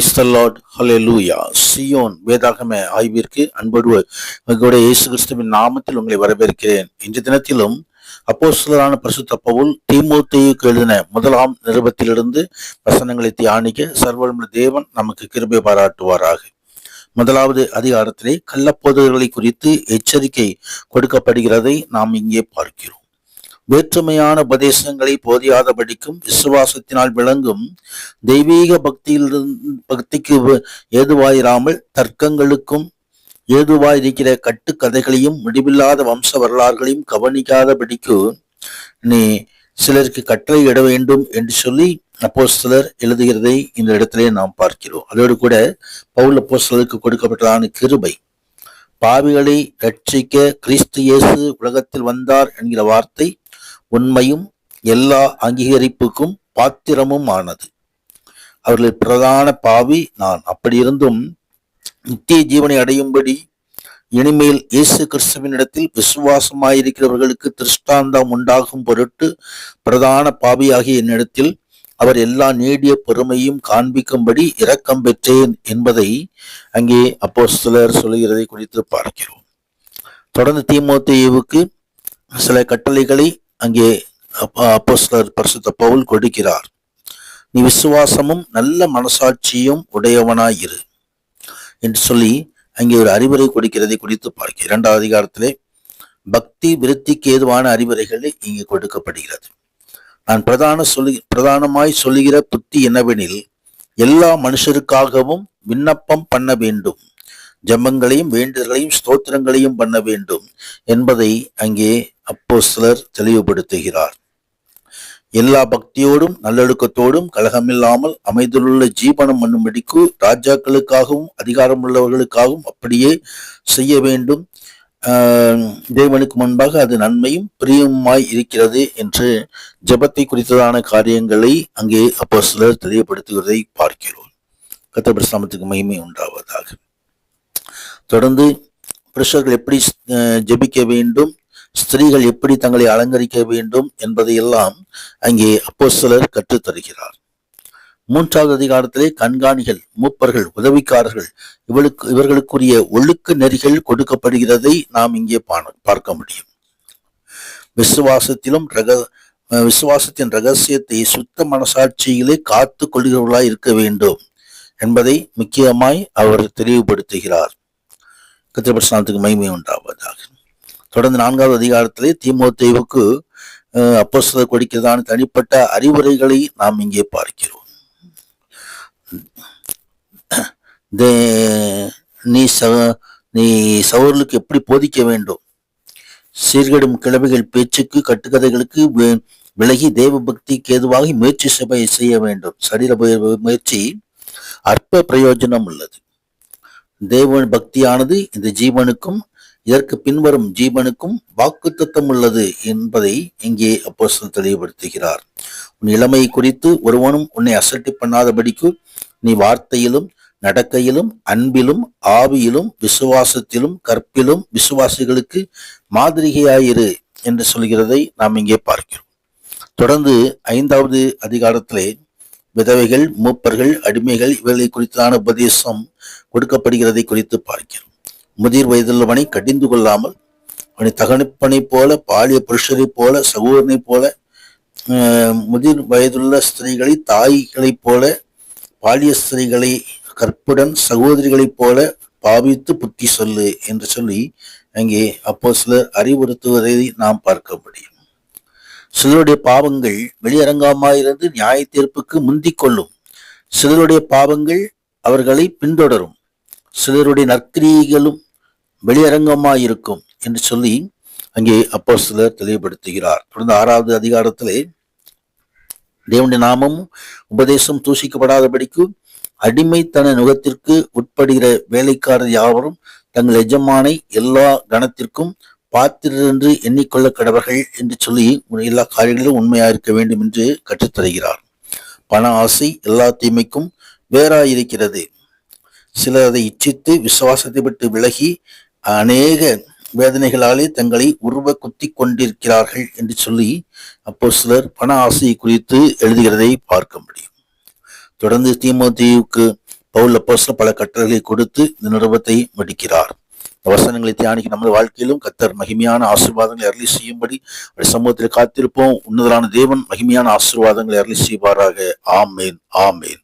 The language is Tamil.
Praise the Lord, hallelujah. Zion வேதாகம ஆய்விற்கு அன்போடு உங்களுடைய இயேசு கிறிஸ்துவின் நாமத்தில் உங்களை வரவேற்கிறேன். இன்றைய தினத்திலும் அப்போஸ்தலரான பரிசுத்த பவுல் தீமோத்தேயுக்கு எழுதின முதலாம் நிருபத்திலிருந்து வசனங்களை தியானிக்க சர்வவல்லமை தேவன் நமக்கு கிருபை பாராட்டுவாராக. முதலாவது அதிகாரத்திலே கள்ளப்போதகர்களை குறித்து எச்சரிக்கை கொடுக்கப்படுகிறதை நாம் இங்கே பார்க்கிறோம். வேற்றுமையான உபதேசங்களை போதியாதபடிக்கும் விசுவாசத்தினால் விளங்கும் தெய்வீக பக்திக்கு ஏதுவாயிராமல் தர்க்கங்களுக்கும் ஏதுவாயிருக்கிற கட்டுக்கதைகளையும் முடிவில்லாத வம்ச வரலாறுகளையும் கவனிக்காதபடிக்கு நீ சிலருக்கு கட்டளை இட வேண்டும் என்று சொல்லி அப்போஸ்தலர் எழுதுகிறதை இந்த இடத்திலே நாம் பார்க்கிறோம். அதோடு கூட பவுல் அப்போஸ்தலருக்கு கொடுக்கப்பட்டதான கிருபை, பாவிகளை ரட்சிக்க கிறிஸ்து இயேசு உலகத்தில் வந்தார் என்கிற வார்த்தை உண்மையும் எல்லா அங்கீகரிப்புக்கும் பாத்திரமும் ஆனது. அவர்களில் பிரதான பாவி நான். அப்படி இருந்தும் நித்திய ஜீவனை அடையும்படி இனிமேல் இயேசு கிறிஸ்துவினிடத்தில் விசுவாசமாயிருக்கிறவர்களுக்கு திருஷ்டாந்தம் உண்டாகும் பொருட்டு பிரதான பாவியாகிய என்னிடத்தில் அவர் எல்லா நீடிய பொறுமையும் காண்பிக்கும்படி இரக்கம் பெற்றேன் என்பதை அங்கே அப்போஸ்தலர் சொல்லுகிறதை குறித்து பார்க்கிறோம். தொடர்ந்து தீமோத்தேயுவுக்கு சில கட்டளைகளை அங்கே அப்போஸ்தலர் பரிசுத்த பவுல் கொடுக்கிறார். நீ விசுவாசமும் நல்ல மனசாட்சியும் உடையவனாயிரு என்று சொல்லி அங்கே ஒரு அறிவுரை கொடுக்கிறதை குறித்து பார்க்கிறேன். 2வது அதிகாரத்திலே பக்தி விருத்திக்கு ஏதுவான அறிவுரைகள் இங்கே கொடுக்கப்படுகிறது. நான் பிரதானமாய் சொல்லுகிற புத்தி என்னவெனில், எல்லா மனுஷருக்காகவும் விண்ணப்பம் பண்ண வேண்டும், ஜெபங்களையும் வேண்டுதல்களையும் ஸ்தோத்திரங்களையும் பண்ண வேண்டும் என்பதை அங்கே அப்போஸ்தலர் தெளிவுபடுத்துகிறார். எல்லா பக்தியோடும் நல்லொழுக்கத்தோடும் கலகமில்லாமல் அமைதலுள்ள ஜீவனம் பண்ணும்படிக்கு ராஜாக்களுக்காகவும் அதிகாரம் உள்ளவர்களுக்காகவும் அப்படியே செய்ய வேண்டும். தேவனுக்கு முன்பாக அது நன்மையும் பிரியமாய் இருக்கிறது என்று ஜெபத்தை குறித்ததான காரியங்களை அங்கே அப்போஸ்தலர் தெளிவுபடுத்துகிறதை பார்க்கிறோம். கர்த்தருடைய பரிசுத்தத்துக்கு மகிமை உண்டாவதாக. தொடர்ந்து புருஷர்கள் எப்படி ஜெபிக்க வேண்டும், ஸ்திரீகள் எப்படி தங்களை அலங்கரிக்க வேண்டும் என்பதையெல்லாம் அங்கே அப்போஸ்தலர் கற்றுத்தருகிறார். 3வது அதிகாரத்திலே கண்காணிகள், மூப்பர்கள், உதவிக்காரர்கள் இவர்களுக்குரிய ஒழுக்க நெறிகள் கொடுக்கப்படுகிறதை நாம் இங்கே பார்க்க முடியும். விசுவாசத்தின் ரகசியத்தை சுத்த மனசாட்சியிலே காத்து கொள்கிறவர்களாய் இருக்க வேண்டும் என்பதை முக்கியமாய் அவர் தெளிவுபடுத்துகிறார். கர்த்தருடைய பரிசுத்தத்துக்கு மகிமை உண்டாவதாக. தொடர்ந்து 4வது அதிகாரத்திலே தீமோத்தேயுவுக்கு அப்போஸ்தலர் கொடுக்கிறதான தனிப்பட்ட அறிவுரைகளை நாம் இங்கே பார்க்கிறோம். நீ சகோதரர்களுக்கு எப்படி போதிக்க வேண்டும், சீர்கெடும் கிழமைகள் பேச்சுக்கு கட்டுக்கதைகளுக்கு விலகி தேவ பக்திக்கு ஏதுவாக முயற்சி செய்ய வேண்டும். சரீர முயற்சி அற்ப பிரயோஜனம் உள்ளது. தேவ பக்தியானது இந்த ஜீவனுக்கும் இதற்கு பின்வரும் ஜீவனுக்கும் வாக்குத்தத்தம் உள்ளது என்பதை இங்கே அப்போஸ்தலர் தெளிவுபடுத்துகிறார். உன் இளமை குறித்து ஒருவனும் உன்னை அசட்டை பண்ணாதபடிக்கு நீ வார்த்தையிலும் நடக்கையிலும் அன்பிலும் ஆவியிலும் விசுவாசத்திலும் கற்பிலும் விசுவாசிகளுக்கு மாதிரிகையாயிரு என்று சொல்கிறதை நாம் இங்கே பார்க்கிறோம். தொடர்ந்து 5வது அதிகாரத்திலே விதவைகள், மூப்பர்கள், அடிமைகள் இவர்களை குறித்தான உபதேசம் கொடுக்கப்படுகிறதை குறித்து பார்க்கிறோம். முதிர் வயதுள்ளவனை கடிந்து கொள்ளாமல் அவனை தகனிப்பனை போல, பாலிய புருஷரை போல, சகோதரனை போல, முதிர் வயதுள்ள ஸ்திரீகளை தாய்களைப் போல, பாலிய ஸ்திரீகளை கற்புடன் சகோதரிகளைப் போல பாவித்து புத்தி சொல்லு என்று சொல்லி அங்கே அப்போஸ்தலர் அறிவுறுத்துவதை நாம் பார்க்க முடியும். சிலருடைய பாவங்கள் வெளியரங்கமாயிருந்து நியாய தீர்ப்புக்கு முந்திக் கொள்ளும், சிலருடைய பாவங்கள் அவர்களை பின்தொடரும், சிலருடைய நற்கிரியைகளும் வெளியரங்கமாயிருக்கும் என்று சொல்லி அங்கே அப்போஸ்தலர் தெளிவுபடுத்துகிறார். தொடர்ந்து 6வது அதிகாரத்திலே தேவனுடைய நாமமும் உபதேசம் தூஷிக்கப்படாதபடிக்கு அடிமைத்தன நுகத்திற்கு உட்படுகிற வேலைக்காரர் யாவரும் தங்கள் எஜமானை எல்லா கணத்திற்கும் பாத்திரர் என்று எண்ணிக்கொள்ள கடவர்கள் என்று சொல்லி எல்லா காரியங்களிலும் உண்மையா இருக்க வேண்டும் என்று கற்றுத்தருகிறார். பண ஆசை எல்லா தீமைக்கும் வேறாயிருக்கிறது. சிலர் அதை இச்சித்து விசுவாசத்தை விட்டு விலகி அநேக வேதனைகளாலே தங்களை உருவ குத்தி கொண்டிருக்கிறார்கள் என்று சொல்லி அப்போஸ்தலர் பண ஆசையை குறித்து எழுதுகிறதை பார்க்க முடியும். தொடர்ந்து தீமோத்தேயுவுக்கு பவுல் அப்போஸ்தலர் பல கட்டளைகளை கொடுத்து இந்த நிருபத்தை முடிக்கிறார். வசனங்களை தியானிக்க நமது வாழ்க்கையிலும் கர்த்தர் மகிமையான ஆசீர்வாதங்களை அருளி செய்யும்படி சமூகத்தில் காத்திருப்போம். உன்னதரான தேவன் மகிமையான ஆசீர்வாதங்களை அருளி செய்வாராக. ஆமேன், ஆமேன்.